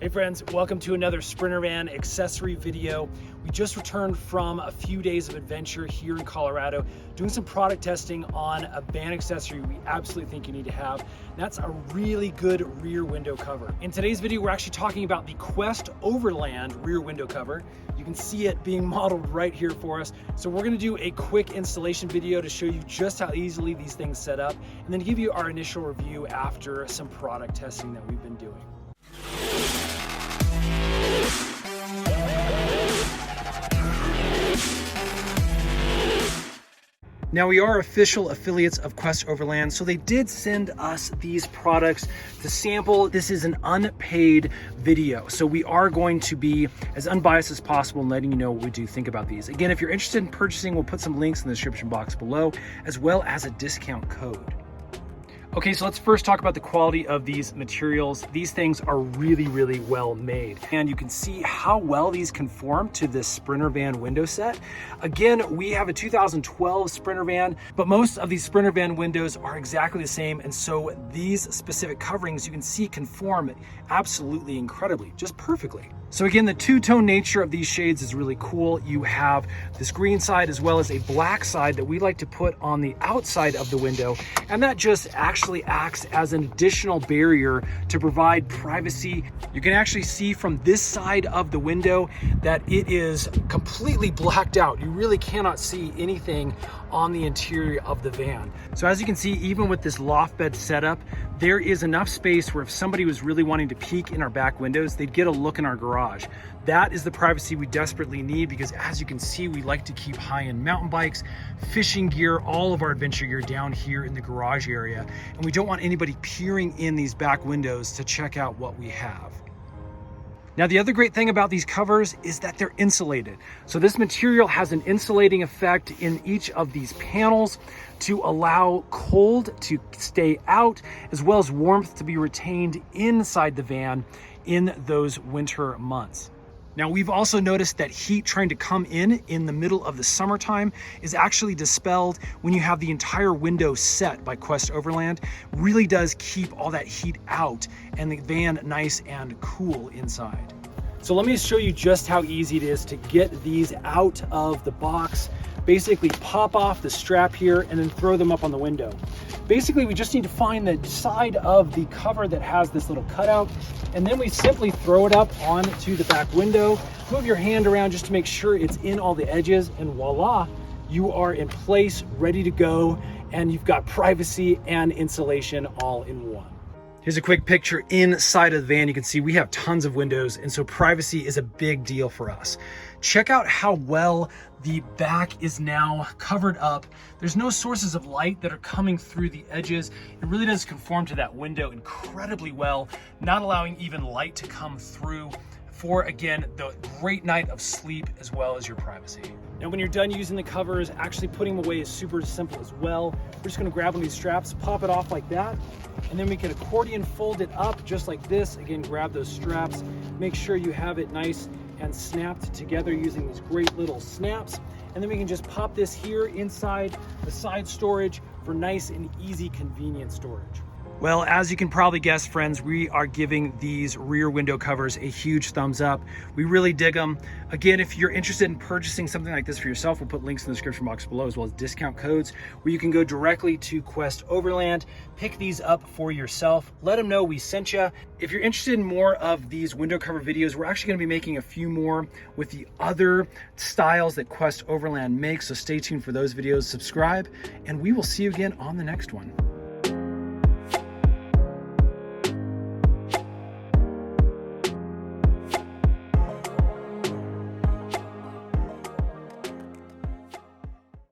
Hey friends, welcome to another Sprinter Van accessory video. We just returned from a few days of adventure here in Colorado, doing some product testing on a van accessory we absolutely think you need to have. That's a really good rear window cover. In today's video, we're actually talking about the Quest Overland rear window cover. You can see it being modeled right here for us. So we're gonna do a quick installation video to show you just how easily these things set up, and then give you our initial review after some product testing that we've been doing. Now, we are official affiliates of Quest Overland, so they did send us these products to sample. This is an unpaid video, so we are going to be as unbiased as possible in letting you know what we do think about these. Again, if you're interested in purchasing, we'll put some links in the description box below, as well as a discount code. Okay, so let's first talk about the quality of these materials. These things are really, really well made. And you can see how well these conform to this Sprinter Van window set. Again, we have a 2012 Sprinter Van, but most of these Sprinter Van windows are exactly the same. And so these specific coverings you can see conform absolutely incredibly, just perfectly. So again, the two-tone nature of these shades is really cool. You have this green side as well as a black side that we like to put on the outside of the window. And that just actually acts as an additional barrier to provide privacy. You can actually see from this side of the window that it is completely blacked out. You really cannot see anything on the interior of the van. So as you can see, even with this loft bed setup, there is enough space where if somebody was really wanting to peek in our back windows, they'd get a look in our garage. That is the privacy we desperately need, because as you can see, we like to keep high-end mountain bikes, fishing gear, all of our adventure gear down here in the garage area. And we don't want anybody peering in these back windows to check out what we have. Now, the other great thing about these covers is that they're insulated. So this material has an insulating effect in each of these panels to allow cold to stay out, as well as warmth to be retained inside the van in those winter months. Now, we've also noticed that heat trying to come in the middle of the summertime is actually dispelled when you have the entire window set by Quest Overland. Really does keep all that heat out and the van nice and cool inside. So let me show you just how easy it is to get these out of the box. Basically pop off the strap here and then throw them up on the window. Basically, we just need to find the side of the cover that has this little cutout, and then we simply throw it up onto the back window. Move your hand around just to make sure it's in all the edges, and voila, you are in place, ready to go, and you've got privacy and insulation all in one. Here's a quick picture inside of the van. You can see we have tons of windows, and so privacy is a big deal for us. Check out how well the back is now covered up. There's no sources of light that are coming through the edges. It really does conform to that window incredibly well, not allowing even light to come through for, again, the great night of sleep as well as your privacy. Now, when you're done using the covers, actually putting them away is super simple as well. We're just gonna grab one of these straps, pop it off like that, and then we can accordion fold it up just like this. Again, grab those straps, make sure you have it nice and snapped together using these great little snaps. And then we can just pop this here inside the side storage for nice and easy, convenient storage. Well, as you can probably guess, friends, we are giving these rear window covers a huge thumbs up. We really dig them. Again, if you're interested in purchasing something like this for yourself, we'll put links in the description box below, as well as discount codes where you can go directly to Quest Overland, pick these up for yourself, let them know we sent you. If you're interested in more of these window cover videos, we're actually gonna be making a few more with the other styles that Quest Overland makes, so stay tuned for those videos, subscribe, and we will see you again on the next one.